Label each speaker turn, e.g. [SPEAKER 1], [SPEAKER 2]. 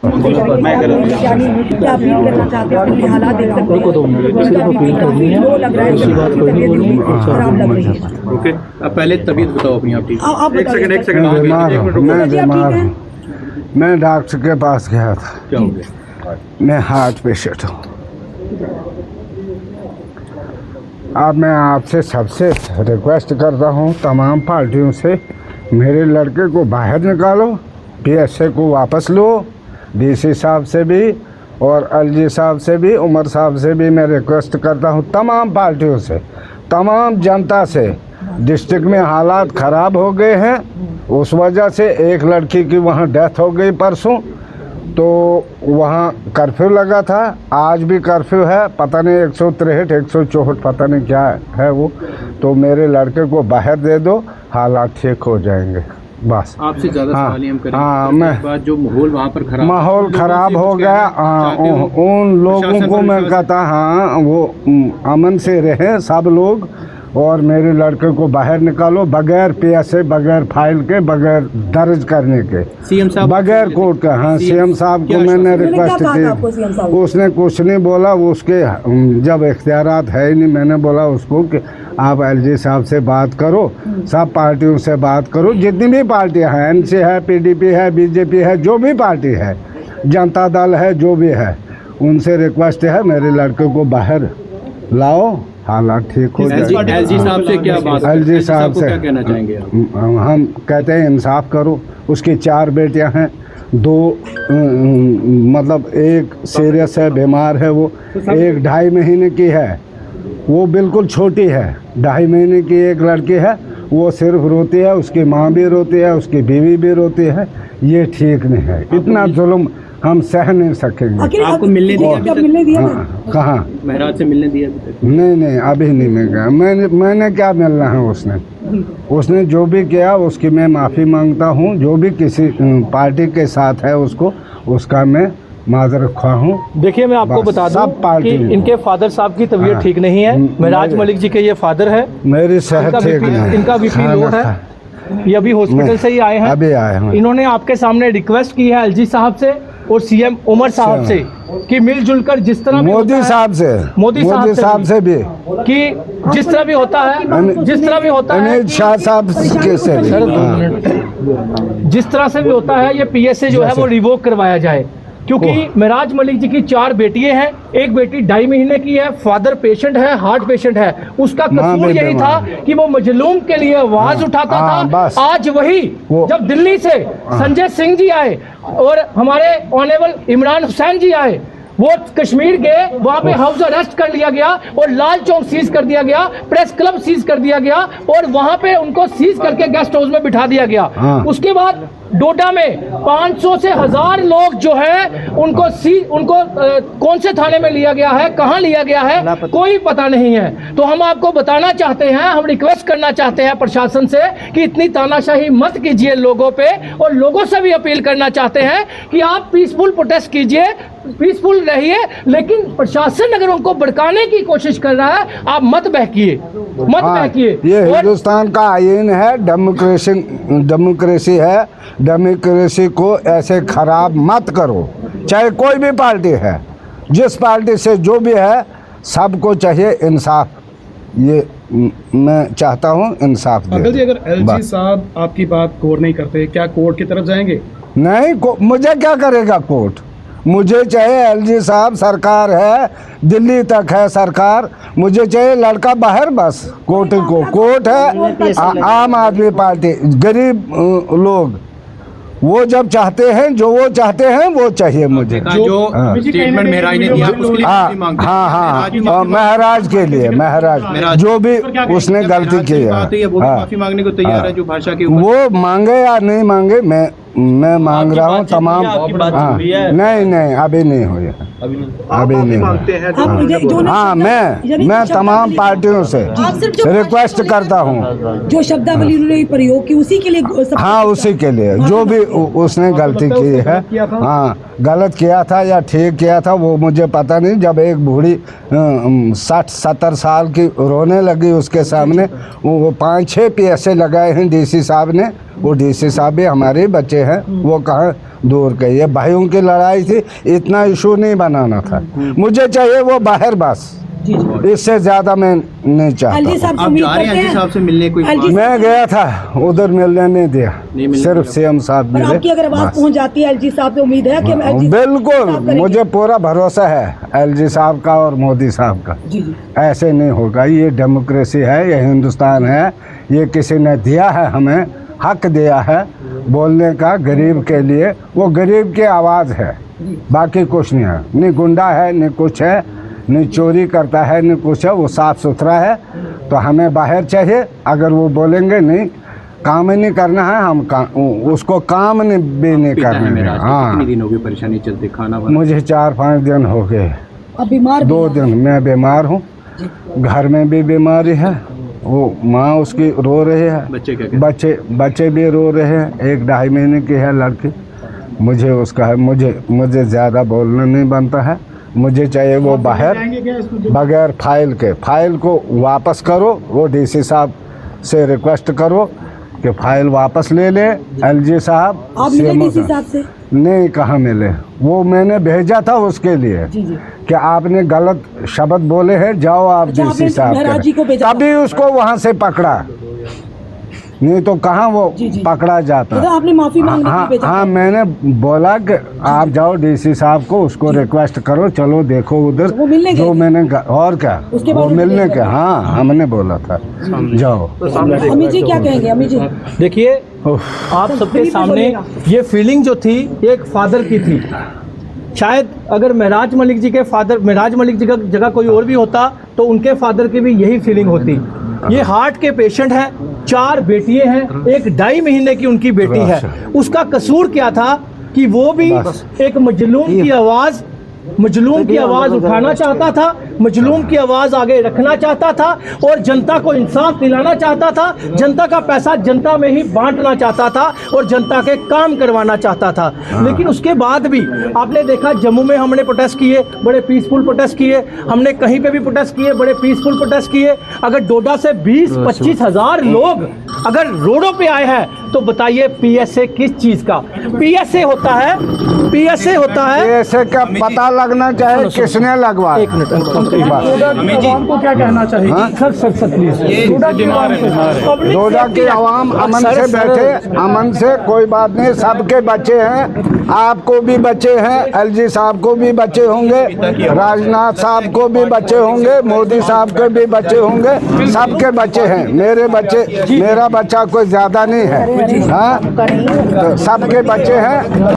[SPEAKER 1] मैं कर क्या अपील करना चाहते हैं? अपने हालात देख सकते हैं, काफी लो लग रहा है, तबीयत भी खराब लग रही है।
[SPEAKER 2] ओके, अब पहले तबीयत बताओ अपनी आप। ठीक,
[SPEAKER 1] आप
[SPEAKER 2] एक सेकंड
[SPEAKER 3] मैं बीमार हूँ।
[SPEAKER 1] हैं?
[SPEAKER 3] मैं डॉक्टर के पास गया था।
[SPEAKER 2] क्या हो गया?
[SPEAKER 3] मैं हार्ट पेशेंट हूँ। अब मैं आपसे सबसे रिक्वेस्ट करता हूँ, तमाम पार्टियों से, मेरे लड़के को बाहर निकालो, पीएसए को वापस लो, डीसी साहब से भी और एलजी साहब से भी, उमर साहब से भी मैं रिक्वेस्ट करता हूँ, तमाम पार्टियों से, तमाम जनता से। डिस्ट्रिक्ट में हालात ख़राब हो गए हैं, उस वजह से एक लड़की की वहाँ डेथ हो गई परसों, तो वहाँ कर्फ्यू लगा था, आज भी कर्फ्यू है, पता नहीं 163 164 पता नहीं क्या है वो। तो मेरे लड़के को बाहर दे दो, हालात ठीक हो जाएंगे बस।
[SPEAKER 2] आपसे ज़्यादा सवाल हम करें।
[SPEAKER 3] हाँ, मैं
[SPEAKER 2] जो माहौल वहाँ पर खराब,
[SPEAKER 3] माहौल ख़राब हो गया, उन लोगों को मैं कहता, हाँ वो अमन से रहे सब लोग, और मेरे लड़के को बाहर निकालो बगैर पीएसए, बगैर फाइल के, बगैर दर्ज करने के,
[SPEAKER 2] सीएम साहब
[SPEAKER 3] बगैर कोर्ट के। हाँ, सीएम साहब को मैंने रिक्वेस्ट की, उसने कुछ नहीं बोला, उसके जब इख्तियारात है ही नहीं। मैंने बोला उसको कि आप एलजी साहब से बात करो, सब पार्टियों से बात करो, जितनी भी पार्टियाँ हैं, एनसी है, पीडीपी है, बीजेपी है, जो भी पार्टी है, जनता दल है, जो भी है, उनसे रिक्वेस्ट है मेरे लड़के को बाहर लाओ, हालात ठीक हो जाए।
[SPEAKER 2] एलजी साहब से क्या बात?
[SPEAKER 3] एलजी साहब से
[SPEAKER 2] क्या कहना चाहेंगे आप?
[SPEAKER 3] हम कहते हैं इंसाफ करो। उसकी 4 बेटियां हैं, 2 मतलब एक सीरियस है, बीमार है, वो एक 2.5 महीने की है, वो बिल्कुल छोटी है, 2.5 महीने की एक लड़की है, वो सिर्फ रोती है, उसकी माँ भी रोती है, उसकी बीवी भी रोती है। ये ठीक नहीं है, इतना जुल्म हम सह नहीं सकेंगे।
[SPEAKER 2] आपको मिलने दिया?
[SPEAKER 3] कहाँ?
[SPEAKER 2] महराज से मिलने दिया?
[SPEAKER 3] नहीं, अभी नहीं मिल गया। मैंने क्या मिलना है? उसने जो भी किया उसकी मैं माफ़ी मांगता हूँ। जो भी किसी पार्टी के साथ है उसको, उसका मैं माजरत ख्वाह हूँ।
[SPEAKER 4] देखिए, मैं आपको बता दूं कि इनके फादर साहब की तबीयत ठीक नहीं है। महराज मलिक जी के ये फादर है,
[SPEAKER 3] मेरी सेहत ठीक नहीं है,
[SPEAKER 4] इनका बीपी लो है, ये अभी हॉस्पिटल से ही आए हैं।
[SPEAKER 3] अभी आए हैं।
[SPEAKER 4] इन्होंने आपके सामने रिक्वेस्ट की है एलजी साहब से और सीएम उमर साहब से कि मिलजुल कर जिस तरह
[SPEAKER 3] मोदी साहब से भी
[SPEAKER 4] कि जिस तरह भी होता है
[SPEAKER 3] अमित शाह साहब के से
[SPEAKER 4] जिस तरह से भी होता है, ये पीएसए जो है वो रिवोक करवाया जाए, क्योंकि महराज मलिक जी की 4 बेटियां हैं, एक बेटी 2.5 महीने की है, फादर पेशेंट है, हार्ट पेशेंट है। उसका कसूर यही था कि वो मजलूम के लिए आवाज उठाता था। आज वही जब दिल्ली से संजय सिंह जी आए और हमारे ऑनरेबल इमरान हुसैन जी आए, वो कश्मीर गए, वहाँ पे हाउस अरेस्ट कर लिया गया और लाल चौक सीज कर दिया गया, प्रेस क्लब सीज कर दिया गया और वहाँ पे उनको सीज करके गेस्ट हाउस में बिठा दिया गया। उसके बाद डोडा में 500 से 1000 लोग जो है उनको कौन से थाने में लिया गया है, कहाँ लिया गया है, कोई पता नहीं है। तो हम आपको बताना चाहते हैं, हम रिक्वेस्ट करना चाहते हैं प्रशासन से कि इतनी तानाशाही मत कीजिए लोगों पे, और लोगों से भी अपील करना चाहते हैं कि आप पीसफुल प्रोटेस्ट कीजिए, पीसफुल रहिए, लेकिन प्रशासन अगर उनको भड़काने की कोशिश कर रहा है, आप मत बहकिए।
[SPEAKER 3] ये हिंदुस्तान का आईन है, डेमोक्रेसी है, डेमोक्रेसी को ऐसे खराब मत करो। चाहे कोई भी पार्टी है, जिस पार्टी से जो भी है, सबको चाहिए इंसाफ। ये मैं चाहता हूँ इंसाफ दे।
[SPEAKER 5] अगर एलजी साहब आपकी बात गौर नहीं करते, क्या कोर्ट की तरफ जाएंगे?
[SPEAKER 3] नहीं, मुझे क्या करेगा कोर्ट? मुझे चाहिए एलजी साहब, सरकार है, दिल्ली तक है सरकार, मुझे चाहिए लड़का बाहर, बस। कोर्ट है, आम आदमी पार्टी, गरीब लोग, वो जब चाहते हैं, जो वो चाहते हैं वो चाहिए मुझे।
[SPEAKER 2] जो स्टेटमेंट महराज ने दिया उसके लिए माफी मांगते हैं।
[SPEAKER 3] हाँ, महराज के लिए, महराज जो भी उसने गलती की है,
[SPEAKER 2] माफी मांगने को तैयार है। जो भाषा के
[SPEAKER 3] वो मांगे या नहीं मांगे, मैं मांग रहा हूँ तमाम। नहीं, अभी नहीं हुई है, अभी नहीं हुई। हाँ, मैं तमाम पार्टियों से रिक्वेस्ट करता हूँ,
[SPEAKER 1] जो शब्दावली उन्होंने प्रयोग की उसी के लिए।
[SPEAKER 3] हाँ, उसी के लिए, जो भी उसने गलती की है, हाँ, गलत किया था या ठीक किया था वो मुझे पता नहीं। जब एक बूढ़ी 60-70 साल की रोने लगी उसके सामने, वो 5-6 पीएसए लगाए हैं डीसी साहब ने, वो डीसी साहब भी हमारे बच्चे हैं, वो कहाँ दूर के। ये भाइयों की लड़ाई थी, इतना इशू नहीं बनाना था। मुझे चाहिए वो बाहर बस,
[SPEAKER 1] जी जी।
[SPEAKER 3] इससे ज्यादा मैं नहीं
[SPEAKER 1] एलजी
[SPEAKER 3] चाहता।
[SPEAKER 1] साहब से
[SPEAKER 2] आप
[SPEAKER 1] उम्मीद
[SPEAKER 2] जा रहे हैं
[SPEAKER 1] करते
[SPEAKER 2] एलजी
[SPEAKER 1] हैं
[SPEAKER 2] साहब से मिलने? कोई
[SPEAKER 1] एलजी
[SPEAKER 3] मैं गया था, उधर मिलने नहीं दिया,
[SPEAKER 2] नहीं मिलने
[SPEAKER 3] सिर्फ
[SPEAKER 2] दिया।
[SPEAKER 3] सीएम साहब
[SPEAKER 1] पर
[SPEAKER 3] मिले
[SPEAKER 1] आपकी अगर आवाज
[SPEAKER 3] बस।
[SPEAKER 1] पहुंच जाती है एलजी साहब से, उम्मीद है कि हम एलजी
[SPEAKER 3] बिल्कुल, मुझे पूरा भरोसा है एलजी साहब का और मोदी साहब का।
[SPEAKER 1] जी जी।
[SPEAKER 3] ऐसे नहीं होगा, ये डेमोक्रेसी है, ये हिंदुस्तान है, ये किसी ने दिया है, हमें हक दिया है बोलने का गरीब के लिए। वो गरीब की आवाज़ है, बाकी कुछ नहीं है। नहीं गुंडा है, नहीं कुछ है, नहीं चोरी करता है, नहीं कुछ है। वो साफ़ सुथरा है। तो हमें बाहर चाहिए, अगर वो बोलेंगे नहीं काम ही नहीं करना है, हम उसको काम नहीं भी नहीं
[SPEAKER 2] पिता है
[SPEAKER 3] करना
[SPEAKER 2] मेरा,
[SPEAKER 3] है।
[SPEAKER 2] कितनी
[SPEAKER 3] हाँ,
[SPEAKER 2] दिन हो गई परेशानी चलते, खाना बना?
[SPEAKER 3] मुझे 4-5 दिन हो गए,
[SPEAKER 1] अब बीमार भी
[SPEAKER 3] 2
[SPEAKER 1] हैं।
[SPEAKER 3] दिन मैं बीमार हूँ, घर में भी बीमारी है। वो माँ उसकी रो रही है,
[SPEAKER 2] बच्चे क्या कहते
[SPEAKER 3] बच्चे भी रो रहे हैं। 1-2.5 महीने की है लड़की। मुझे उसका है, मुझे ज़्यादा बोलना नहीं बनता है। मुझे चाहिए वो बाहर, बगैर फाइल को वापस करो। वो डीसी साहब से रिक्वेस्ट करो कि फाइल वापस ले ले। एलजी साहब
[SPEAKER 1] आप मिले
[SPEAKER 3] CMO
[SPEAKER 1] डीसी साहब से?
[SPEAKER 3] नहीं, कहाँ मिले? वो मैंने भेजा था उसके लिए
[SPEAKER 1] जी जी।
[SPEAKER 3] कि आपने गलत शब्द बोले हैं, जाओ आप
[SPEAKER 1] अच्छा,
[SPEAKER 3] डीसी
[SPEAKER 1] आपने
[SPEAKER 3] साहब
[SPEAKER 1] महाराज जी को
[SPEAKER 3] के।
[SPEAKER 1] भेजा था?
[SPEAKER 3] तभी उसको वहाँ से पकड़ा, नहीं तो कहाँ वो
[SPEAKER 1] जी, जी।
[SPEAKER 3] पकड़ा जाता।
[SPEAKER 1] मतलब आपने माफी मांगने के लिए
[SPEAKER 3] हाँ
[SPEAKER 1] भेजा
[SPEAKER 3] हाँ,
[SPEAKER 1] था?
[SPEAKER 3] मैंने बोला कि आप जाओ डीसी साहब को, उसको रिक्वेस्ट करो, चलो देखो उधर
[SPEAKER 1] वो मिलने गए
[SPEAKER 3] जो
[SPEAKER 1] थे?
[SPEAKER 3] मैंने और क्या
[SPEAKER 1] उसके
[SPEAKER 3] वो
[SPEAKER 1] बाद
[SPEAKER 3] मिलने के। हाँ, हमने बोला था जाओ।
[SPEAKER 1] अमी जी क्या कहेंगे? अमी जी
[SPEAKER 4] देखिए,
[SPEAKER 3] उफ,
[SPEAKER 4] आप सबके सामने ये फीलिंग जो थी एक फादर की थी। शायद अगर महराज मलिक जी का जगह कोई और भी होता तो उनके फादर की भी यही फीलिंग होती। ये हार्ट के पेशेंट हैं, 4 बेटियां हैं, 1-2.5 महीने की उनकी बेटी है। उसका कसूर क्या था कि वो भी एक मजलूम की आवाज़ उठाना चाहता था, मजलूम की आवाज़ आगे रखना चाहता था और जनता को इंसाफ दिलाना चाहता था, जनता का पैसा जनता में ही बांटना चाहता था और जनता के काम करवाना चाहता था। लेकिन उसके बाद भी आपने देखा, जम्मू में हमने प्रोटेस्ट किए, बड़े पीसफुल प्रोटेस्ट किए, हमने कहीं पे भी प्रोटेस्ट किए, बड़े पीसफुल प्रोटेस्ट किए। अगर डोडा से 20-25 हज़ार लोग अगर रोडों पे आए हैं तो बताइए पीएसए किस चीज़ का? पीएसए होता है
[SPEAKER 3] ऐसे का पता लगना चाहे किसने लगवा।
[SPEAKER 4] एक मिनट
[SPEAKER 5] आवाम को क्या कहना चाहिए?
[SPEAKER 4] Sir please.
[SPEAKER 3] डोडा की आवाम अमन से बैठे, अमन से, कोई बात नहीं, सबके बच्चे हैं, आपको भी बच्चे हैं, एलजी साहब को भी बच्चे होंगे, राजनाथ साहब को भी बच्चे होंगे, मोदी साहब के भी बच्चे होंगे, सबके बच्चे हैं। मेरा बच्चा कोई ज्यादा नहीं है। हाँ, तो सबके बच्चे हैं।